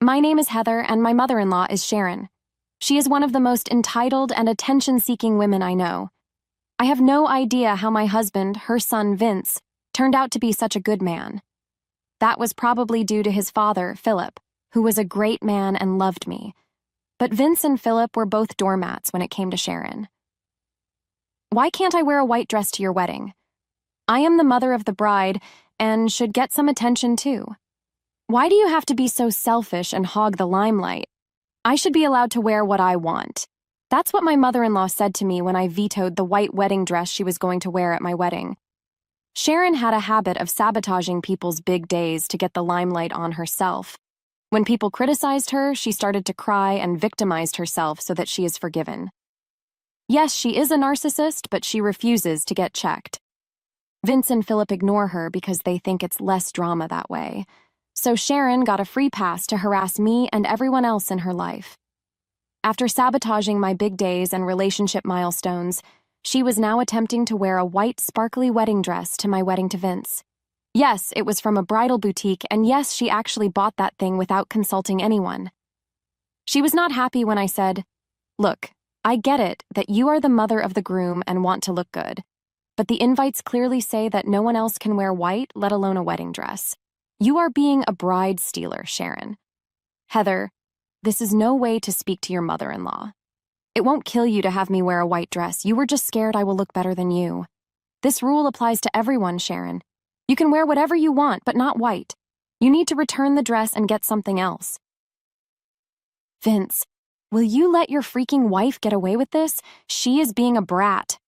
My name is Heather, and my mother-in-law is Sharon. She is one of the most entitled and attention-seeking women I know. I have no idea how my husband, her son Vince, turned out to be such a good man. That was probably due to his father, Philip, who was a great man and loved me. But Vince and Philip were both doormats when it came to Sharon. Why can't I wear a white dress to your wedding? I am the mother of the bride and should get some attention too. Why do you have to be so selfish and hog the limelight? I should be allowed to wear what I want. That's what my mother-in-law said to me when I vetoed the white wedding dress she was going to wear at my wedding. Sharon had a habit of sabotaging people's big days to get the limelight on herself. When people criticized her, she started to cry and victimized herself so that she is forgiven. Yes, she is a narcissist, but she refuses to get checked. Vince and Philip ignore her because they think it's less drama that way. So Sharon got a free pass to harass me and everyone else in her life. After sabotaging my big days and relationship milestones, she was now attempting to wear a white, sparkly wedding dress to my wedding to Vince. Yes, it was from a bridal boutique, and yes, she actually bought that thing without consulting anyone. She was not happy when I said, "Look, I get it that you are the mother of the groom and want to look good, but the invites clearly say that no one else can wear white, let alone a wedding dress. You are being a bride stealer, Sharon." Heather, this is no way to speak to your mother-in-law. It won't kill you to have me wear a white dress. You were just scared I will look better than you. This rule applies to everyone, Sharon. You can wear whatever you want, but not white. You need to return the dress and get something else. Vince, will you let your freaking wife get away with this? She is being a brat.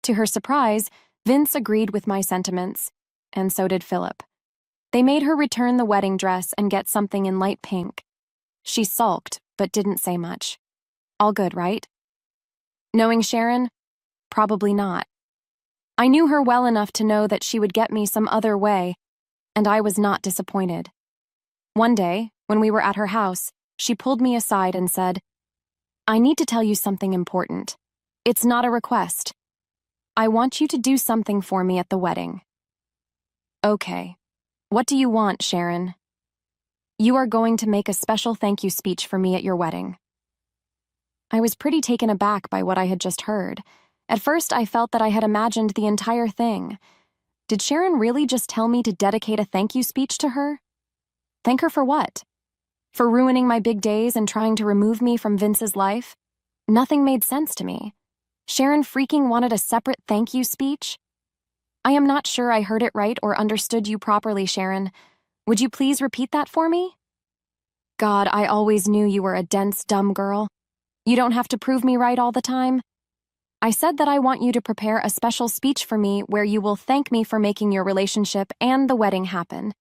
To her surprise, Vince agreed with my sentiments, and so did Philip. They made her return the wedding dress and get something in light pink. She sulked, but didn't say much. All good, right? Knowing Sharon? Probably not. I knew her well enough to know that she would get me some other way, and I was not disappointed. One day, when we were at her house, she pulled me aside and said, "I need to tell you something important. It's not a request. I want you to do something for me at the wedding." Okay. What do you want, Sharon? You are going to make a special thank you speech for me at your wedding. I was pretty taken aback by what I had just heard. At first, I felt that I had imagined the entire thing. Did Sharon really just tell me to dedicate a thank you speech to her? Thank her for what? For ruining my big days and trying to remove me from Vince's life? Nothing made sense to me. Sharon freaking wanted a separate thank you speech? I am not sure I heard it right or understood you properly, Sharon. Would you please repeat that for me? God, I always knew you were a dense, dumb girl. You don't have to prove me right all the time. I said that I want you to prepare a special speech for me where you will thank me for making your relationship and the wedding happen.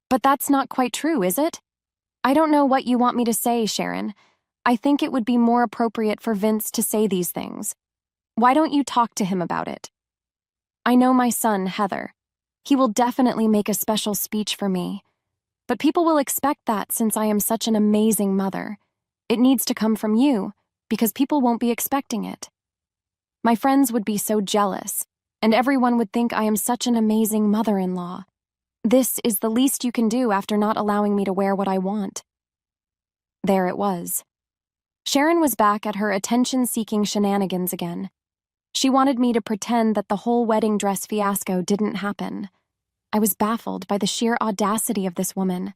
But that's not quite true, is it? I don't know what you want me to say, Sharon. I think it would be more appropriate for Vince to say these things. Why don't you talk to him about it? I know my son, Heather. He will definitely make a special speech for me. But people will expect that since I am such an amazing mother. It needs to come from you, because people won't be expecting it. My friends would be so jealous, and everyone would think I am such an amazing mother-in-law. This is the least you can do after not allowing me to wear what I want. There it was. Sharon was back at her attention-seeking shenanigans again. She wanted me to pretend that the whole wedding dress fiasco didn't happen. I was baffled by the sheer audacity of this woman.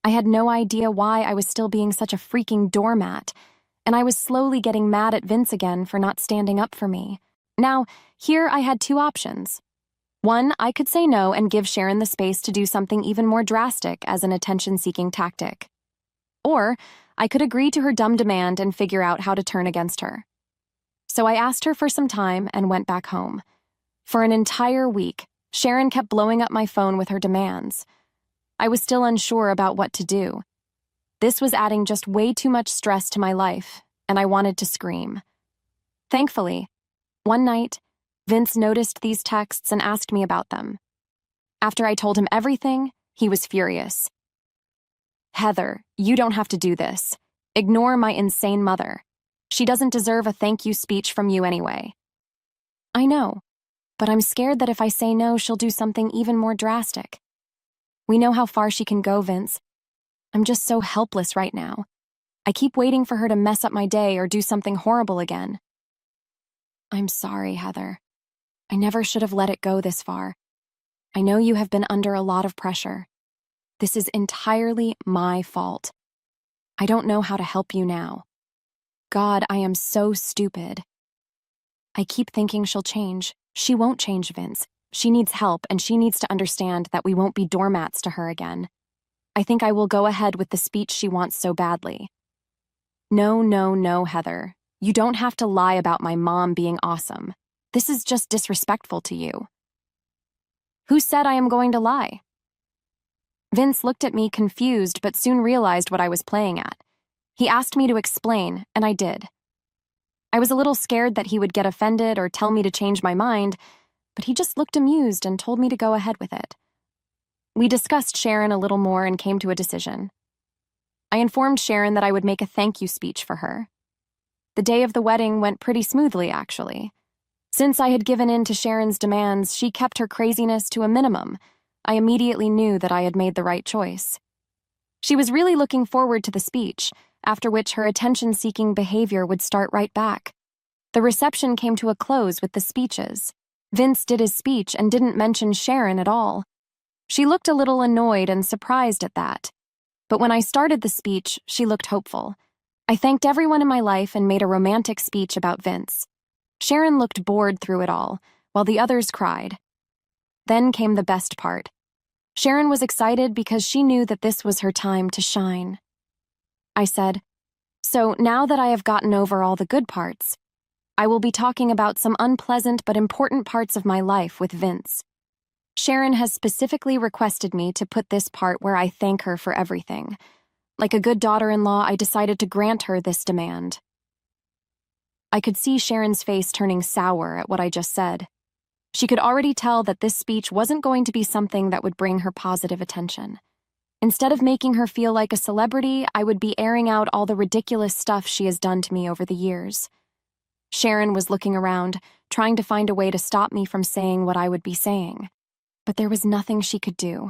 I had no idea why I was still being such a freaking doormat, and I was slowly getting mad at Vince again for not standing up for me. Now, here I had two options. One, I could say no and give Sharon the space to do something even more drastic as an attention-seeking tactic. Or, I could agree to her dumb demand and figure out how to turn against her. So I asked her for some time and went back home. For an entire week, Sharon kept blowing up my phone with her demands. I was still unsure about what to do. This was adding just way too much stress to my life, and I wanted to scream. Thankfully, one night, Vince noticed these texts and asked me about them. After I told him everything, he was furious. "Heather, you don't have to do this. Ignore my insane mother. She doesn't deserve a thank you speech from you anyway." I know, but I'm scared that if I say no, she'll do something even more drastic. We know how far she can go, Vince. I'm just so helpless right now. I keep waiting for her to mess up my day or do something horrible again. I'm sorry, Heather. I never should have let it go this far. I know you have been under a lot of pressure. This is entirely my fault. I don't know how to help you now. God, I am so stupid. I keep thinking she'll change. She won't change, Vince. She needs help, and she needs to understand that we won't be doormats to her again. I think I will go ahead with the speech she wants so badly. No, no, no, Heather. You don't have to lie about my mom being awesome. This is just disrespectful to you. Who said I am going to lie? Vince looked at me confused but soon realized what I was playing at. He asked me to explain, and I did. I was a little scared that he would get offended or tell me to change my mind, but he just looked amused and told me to go ahead with it. We discussed Sharon a little more and came to a decision. I informed Sharon that I would make a thank you speech for her. The day of the wedding went pretty smoothly, actually. Since I had given in to Sharon's demands, she kept her craziness to a minimum. I immediately knew that I had made the right choice. She was really looking forward to the speech, after which her attention-seeking behavior would start right back. The reception came to a close with the speeches. Vince did his speech and didn't mention Sharon at all. She looked a little annoyed and surprised at that. But when I started the speech, she looked hopeful. I thanked everyone in my life and made a romantic speech about Vince. Sharon looked bored through it all, while the others cried. Then came the best part. Sharon was excited because she knew that this was her time to shine. I said, "So now that I have gotten over all the good parts, I will be talking about some unpleasant but important parts of my life with Vince. Sharon has specifically requested me to put this part where I thank her for everything. Like a good daughter-in-law, I decided to grant her this demand." I could see Sharon's face turning sour at what I just said. She could already tell that this speech wasn't going to be something that would bring her positive attention. Instead of making her feel like a celebrity, I would be airing out all the ridiculous stuff she has done to me over the years. Sharon was looking around, trying to find a way to stop me from saying what I would be saying. But there was nothing she could do.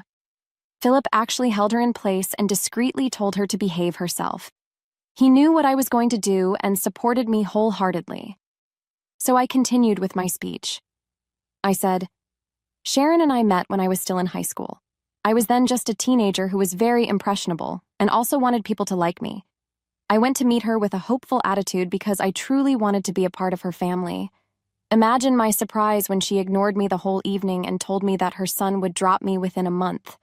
Philip actually held her in place and discreetly told her to behave herself. He knew what I was going to do and supported me wholeheartedly. So I continued with my speech. I said, "Sharon and I met when I was still in high school. I was then just a teenager who was very impressionable and also wanted people to like me. I went to meet her with a hopeful attitude because I truly wanted to be a part of her family. Imagine my surprise when she ignored me the whole evening and told me that her son would drop me within a month.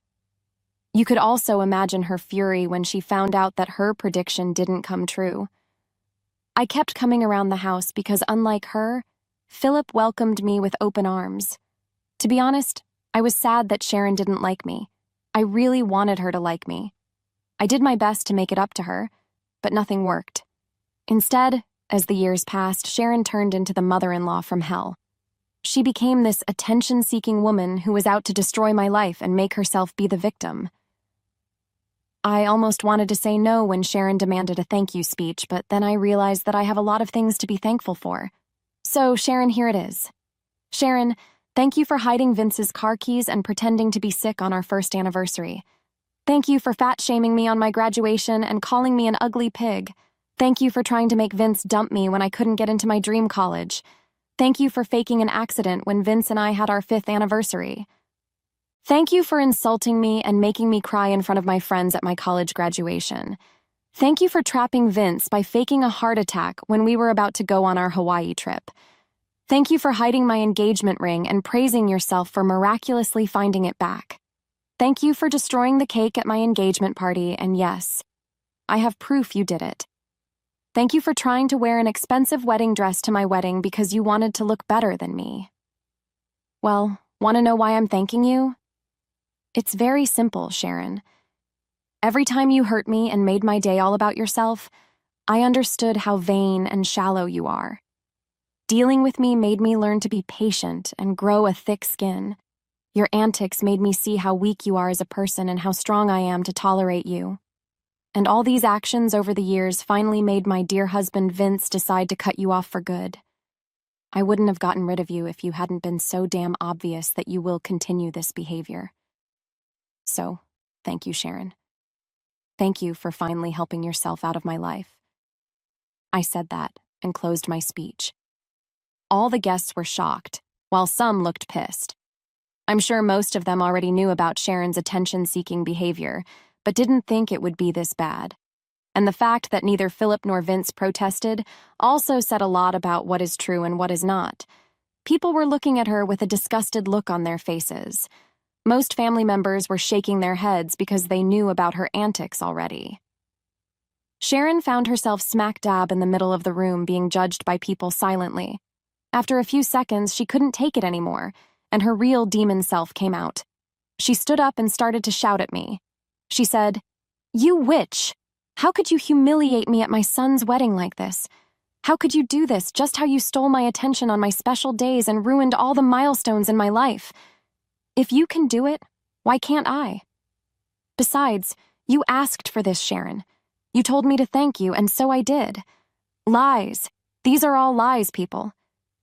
You could also imagine her fury when she found out that her prediction didn't come true. I kept coming around the house because, unlike her, Philip welcomed me with open arms. To be honest, I was sad that Sharon didn't like me. I really wanted her to like me. I did my best to make it up to her, but nothing worked. Instead, as the years passed, Sharon turned into the mother-in-law from hell. She became this attention-seeking woman who was out to destroy my life and make herself be the victim. I almost wanted to say no when Sharon demanded a thank you speech, but then I realized that I have a lot of things to be thankful for. So, Sharon, here it is. Sharon, thank you for hiding Vince's car keys and pretending to be sick on our first anniversary. Thank you for fat-shaming me on my graduation and calling me an ugly pig. Thank you for trying to make Vince dump me when I couldn't get into my dream college. Thank you for faking an accident when Vince and I had our 5th anniversary. Thank you for insulting me and making me cry in front of my friends at my college graduation. Thank you for trapping Vince by faking a heart attack when we were about to go on our Hawaii trip. Thank you for hiding my engagement ring and praising yourself for miraculously finding it back. Thank you for destroying the cake at my engagement party, and yes, I have proof you did it. Thank you for trying to wear an expensive wedding dress to my wedding because you wanted to look better than me. Well, want to know why I'm thanking you? It's very simple, Sharon. Every time you hurt me and made my day all about yourself, I understood how vain and shallow you are. Dealing with me made me learn to be patient and grow a thick skin. Your antics made me see how weak you are as a person and how strong I am to tolerate you. And all these actions over the years finally made my dear husband Vince decide to cut you off for good. I wouldn't have gotten rid of you if you hadn't been so damn obvious that you will continue this behavior. So, thank you, Sharon. Thank you for finally helping yourself out of my life." I said that and closed my speech. All the guests were shocked, while some looked pissed. I'm sure most of them already knew about Sharon's attention-seeking behavior, but didn't think it would be this bad. And the fact that neither Philip nor Vince protested also said a lot about what is true and what is not. People were looking at her with a disgusted look on their faces. Most family members were shaking their heads because they knew about her antics already. Sharon found herself smack dab in the middle of the room being judged by people silently. After a few seconds, she couldn't take it anymore, and her real demon self came out. She stood up and started to shout at me. She said, "You witch! How could you humiliate me at my son's wedding like this? How could you do this, just how you stole my attention on my special days and ruined all the milestones in my life? If you can do it, why can't I? Besides, you asked for this, Sharon. You told me to thank you, and so I did. Lies. These are all lies, people.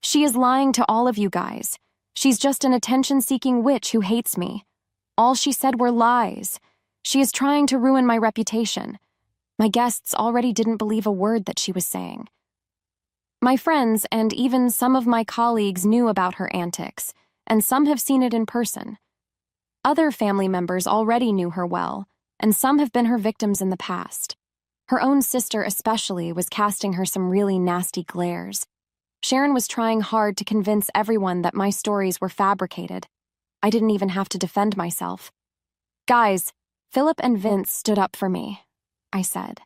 She is lying to all of you guys. She's just an attention-seeking witch who hates me. All she said were lies. She is trying to ruin my reputation. My guests already didn't believe a word that she was saying." My friends and even some of my colleagues knew about her antics, and some have seen it in person. Other family members already knew her well, and some have been her victims in the past. Her own sister especially was casting her some really nasty glares. Sharon was trying hard to convince everyone that my stories were fabricated. I didn't even have to defend myself. "Guys, Philip and Vince stood up for me," I said.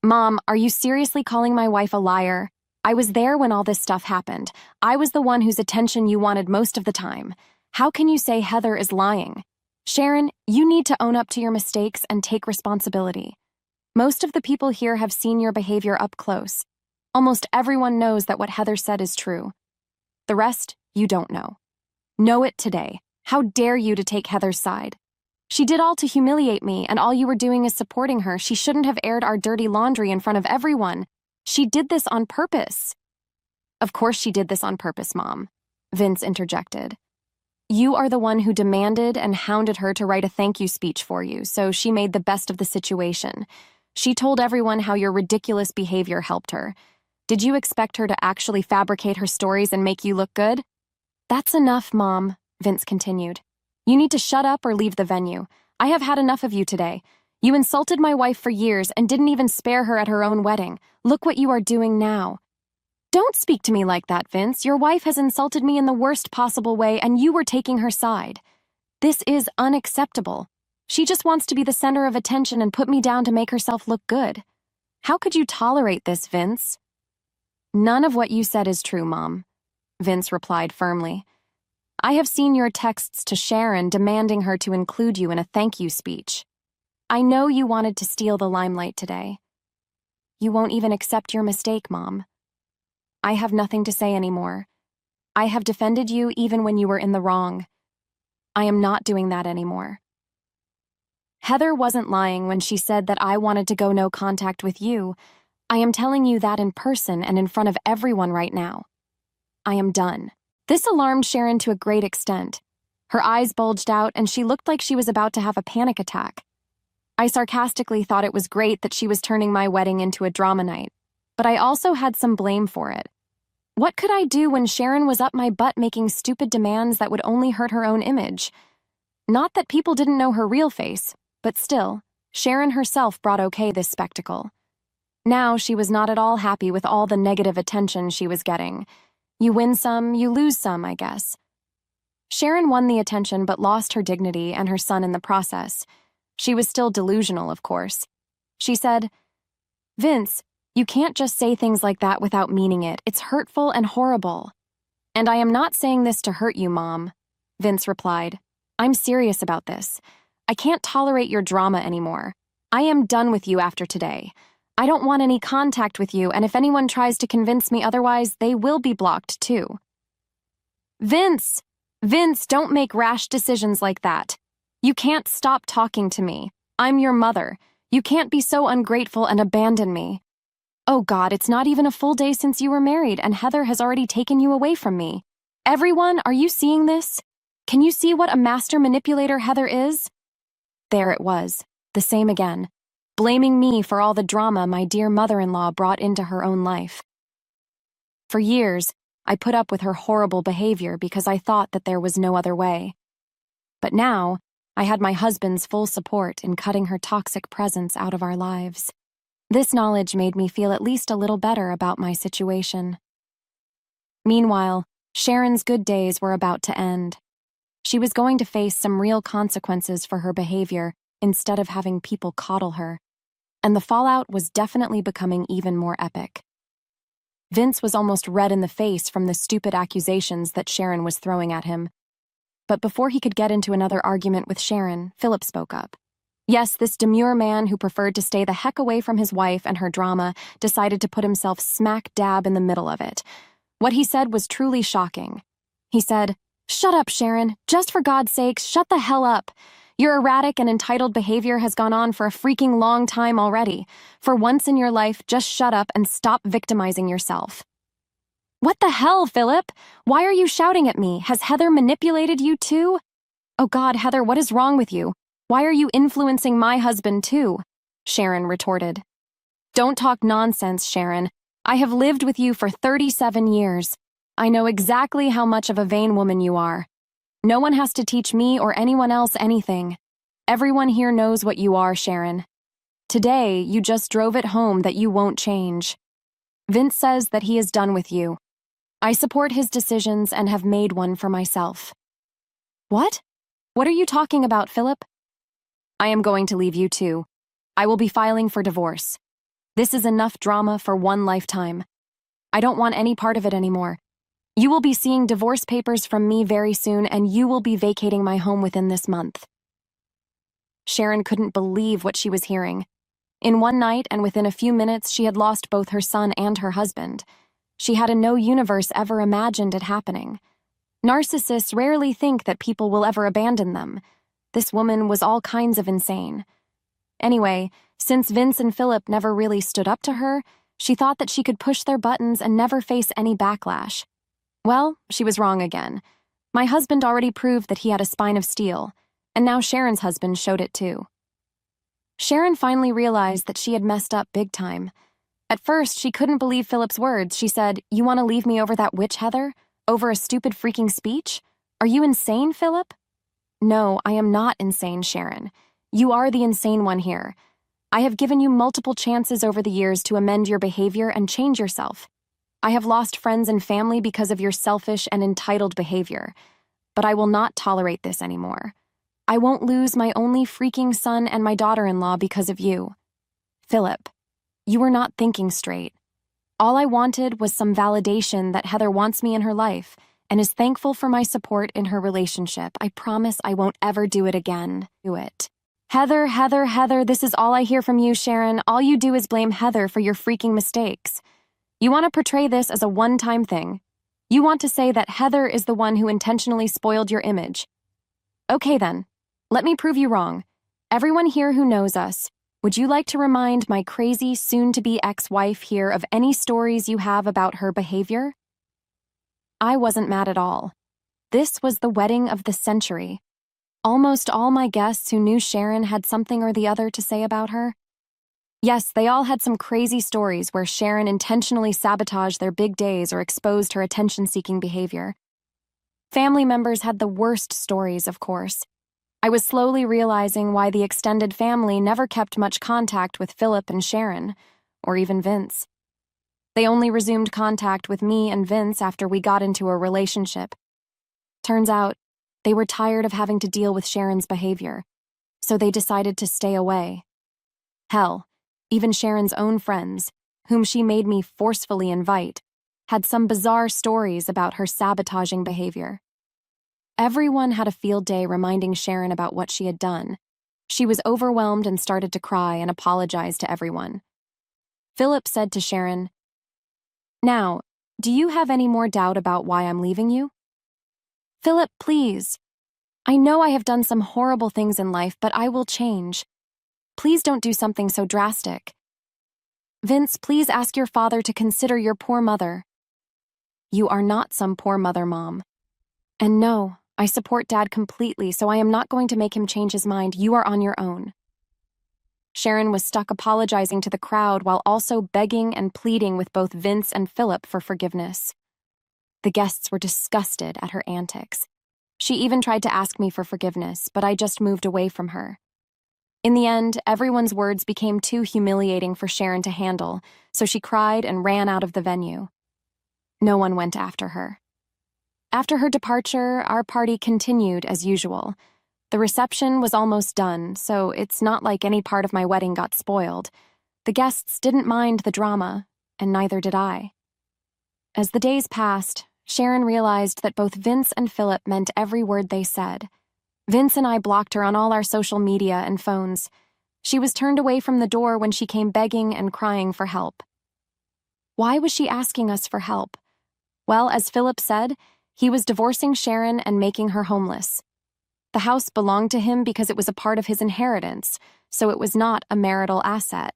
"Mom, are you seriously calling my wife a liar? I was there when all this stuff happened. I was the one whose attention you wanted most of the time. How can you say Heather is lying? Sharon, you need to own up to your mistakes and take responsibility. Most of the people here have seen your behavior up close. Almost everyone knows that what Heather said is true. The rest, you don't know. Know it today. How dare you to take Heather's side? She did all to humiliate me, and all you were doing is supporting her. She shouldn't have aired our dirty laundry in front of everyone. She did this on purpose." "Of course she did this on purpose, Mom," Vince interjected. "You are the one who demanded and hounded her to write a thank you speech for you, so she made the best of the situation. She told everyone how your ridiculous behavior helped her. Did you expect her to actually fabricate her stories and make you look good?" "That's enough, Mom," Vince continued. "You need to shut up or leave the venue. I have had enough of you today. You insulted my wife for years and didn't even spare her at her own wedding. Look what you are doing now." "Don't speak to me like that, Vince. Your wife has insulted me in the worst possible way, and you were taking her side. This is unacceptable. She just wants to be the center of attention and put me down to make herself look good. How could you tolerate this, Vince?" "None of what you said is true, Mom," Vince replied firmly. "I have seen your texts to Sharon demanding her to include you in a thank you speech. I know you wanted to steal the limelight today. You won't even accept your mistake, Mom. I have nothing to say anymore. I have defended you even when you were in the wrong. I am not doing that anymore. Heather wasn't lying when she said that I wanted to go no contact with you. I am telling you that in person and in front of everyone right now. I am done." This alarmed Sharon to a great extent. Her eyes bulged out and she looked like she was about to have a panic attack. I sarcastically thought it was great that she was turning my wedding into a drama night, but I also had some blame for it. What could I do when Sharon was up my butt making stupid demands that would only hurt her own image? Not that people didn't know her real face, but still, Sharon herself brought this spectacle. Now she was not at all happy with all the negative attention she was getting. You win some, you lose some, I guess. Sharon won the attention but lost her dignity and her son in the process. She was still delusional, of course. She said, "Vince, you can't just say things like that without meaning it. It's hurtful and horrible." "And I am not saying this to hurt you, Mom," Vince replied. "I'm serious about this. I can't tolerate your drama anymore. I am done with you after today. I don't want any contact with you, and if anyone tries to convince me otherwise, they will be blocked too." Vince, don't make rash decisions like that. You can't stop talking to me. I'm your mother. You can't be so ungrateful and abandon me. Oh God, it's not even a full day since you were married, and Heather has already taken you away from me. Everyone, are you seeing this? Can you see what a master manipulator Heather is? There it was, the same again. blaming me for all the drama my dear mother-in-law brought into her own life. For years, I put up with her horrible behavior because I thought that there was no other way. But now, I had my husband's full support in cutting her toxic presence out of our lives. This knowledge made me feel at least a little better about my situation. Meanwhile, Sharon's good days were about to end. She was going to face some real consequences for her behavior instead of having people coddle her. And the fallout was definitely becoming even more epic. Vince was almost red in the face from the stupid accusations that Sharon was throwing at him. But before he could get into another argument with Sharon, Philip spoke up. Yes, this demure man who preferred to stay the heck away from his wife and her drama decided to put himself smack dab in the middle of it. What he said was truly shocking. He said, "Shut up, Sharon. Just for God's sakes, shut the hell up. Your erratic and entitled behavior has gone on for a freaking long time already. For once in your life, just shut up and stop victimizing yourself." What the hell, Philip? Why are you shouting at me? Has Heather manipulated you too? Oh God, Heather, what is wrong with you? Why are you influencing my husband too? Sharon retorted. Don't talk nonsense, Sharon. I have lived with you for 37 years. I know exactly how much of a vain woman you are. No one has to teach me or anyone else anything. Everyone here knows what you are, Sharon. Today, you just drove it home that you won't change. Vince says that he is done with you. I support his decisions and have made one for myself. What? What are you talking about, Philip? I am going to leave you too. I will be filing for divorce. This is enough drama for one lifetime. I don't want any part of it anymore. You will be seeing divorce papers from me very soon, and you will be vacating my home within this month. Sharon couldn't believe what she was hearing. In one night and within a few minutes, she had lost both her son and her husband. She had in no universe ever imagined it happening. Narcissists rarely think that people will ever abandon them. This woman was all kinds of insane. Anyway, since Vince and Philip never really stood up to her, she thought that she could push their buttons and never face any backlash. Well, she was wrong again. My husband already proved that he had a spine of steel, and now Sharon's husband showed it too. Sharon finally realized that she had messed up big time. At first, she couldn't believe Philip's words. She said, "You want to leave me over that witch, Heather? Over a stupid freaking speech? Are you insane, Philip?" No, I am not insane, Sharon. You are the insane one here. I have given you multiple chances over the years to amend your behavior and change yourself. I have lost friends and family because of your selfish and entitled behavior. But I will not tolerate this anymore. I won't lose my only freaking son and my daughter-in-law because of you. Philip, you were not thinking straight. All I wanted was some validation that Heather wants me in her life and is thankful for my support in her relationship. I promise I won't ever do it again. Do it. Heather, Heather, Heather, this is all I hear from you, Sharon. All you do is blame Heather for your freaking mistakes. You want to portray this as a one-time thing. You want to say that Heather is the one who intentionally spoiled your image. Okay then, let me prove you wrong. Everyone here who knows us, would you like to remind my crazy soon-to-be ex-wife here of any stories you have about her behavior? I wasn't mad at all. This was the wedding of the century. Almost all my guests who knew Sharon had something or the other to say about her. Yes, they all had some crazy stories where Sharon intentionally sabotaged their big days or exposed her attention-seeking behavior. Family members had the worst stories, of course. I was slowly realizing why the extended family never kept much contact with Philip and Sharon, or even Vince. They only resumed contact with me and Vince after we got into a relationship. Turns out, they were tired of having to deal with Sharon's behavior, so they decided to stay away. Hell, even Sharon's own friends, whom she made me forcefully invite, had some bizarre stories about her sabotaging behavior. Everyone had a field day reminding Sharon about what she had done. She was overwhelmed and started to cry and apologize to everyone. Philip said to Sharon, "Now, do you have any more doubt about why I'm leaving you?" "Philip, please. I know I have done some horrible things in life, but I will change. Please don't do something so drastic. Vince, please ask your father to consider your poor mother." "You are not some poor mother, Mom. And no, I support Dad completely, so I am not going to make him change his mind. You are on your own." Sharon was stuck apologizing to the crowd while also begging and pleading with both Vince and Philip for forgiveness. The guests were disgusted at her antics. She even tried to ask me for forgiveness, but I just moved away from her. In the end, everyone's words became too humiliating for Sharon to handle, so she cried and ran out of the venue. No one went after her. After her departure, our party continued as usual. The reception was almost done, so it's not like any part of my wedding got spoiled. The guests didn't mind the drama, and neither did I. As the days passed, Sharon realized that both Vince and Philip meant every word they said. Vince and I blocked her on all our social media and phones. She was turned away from the door when she came begging and crying for help. Why was she asking us for help? Well, as Philip said, he was divorcing Sharon and making her homeless. The house belonged to him because it was a part of his inheritance, so it was not a marital asset.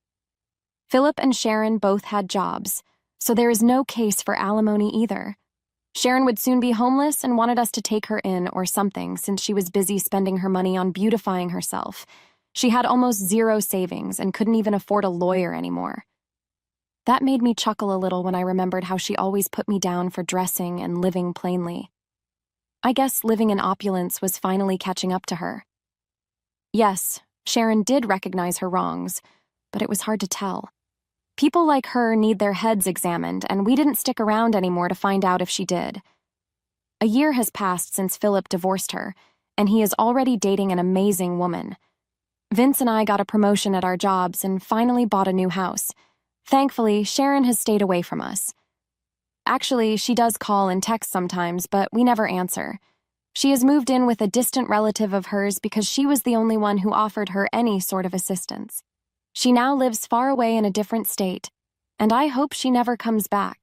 Philip and Sharon both had jobs, so there is no case for alimony either. Sharon would soon be homeless and wanted us to take her in or something since she was busy spending her money on beautifying herself. She had almost zero savings and couldn't even afford a lawyer anymore. That made me chuckle a little when I remembered how she always put me down for dressing and living plainly. I guess living in opulence was finally catching up to her. Yes, Sharon did recognize her wrongs, but it was hard to tell. People like her need their heads examined, and we didn't stick around anymore to find out if she did. A year has passed since Philip divorced her, and he is already dating an amazing woman. Vince and I got a promotion at our jobs and finally bought a new house. Thankfully, Sharon has stayed away from us. Actually, she does call and text sometimes, but we never answer. She has moved in with a distant relative of hers because she was the only one who offered her any sort of assistance. She now lives far away in a different state, and I hope she never comes back.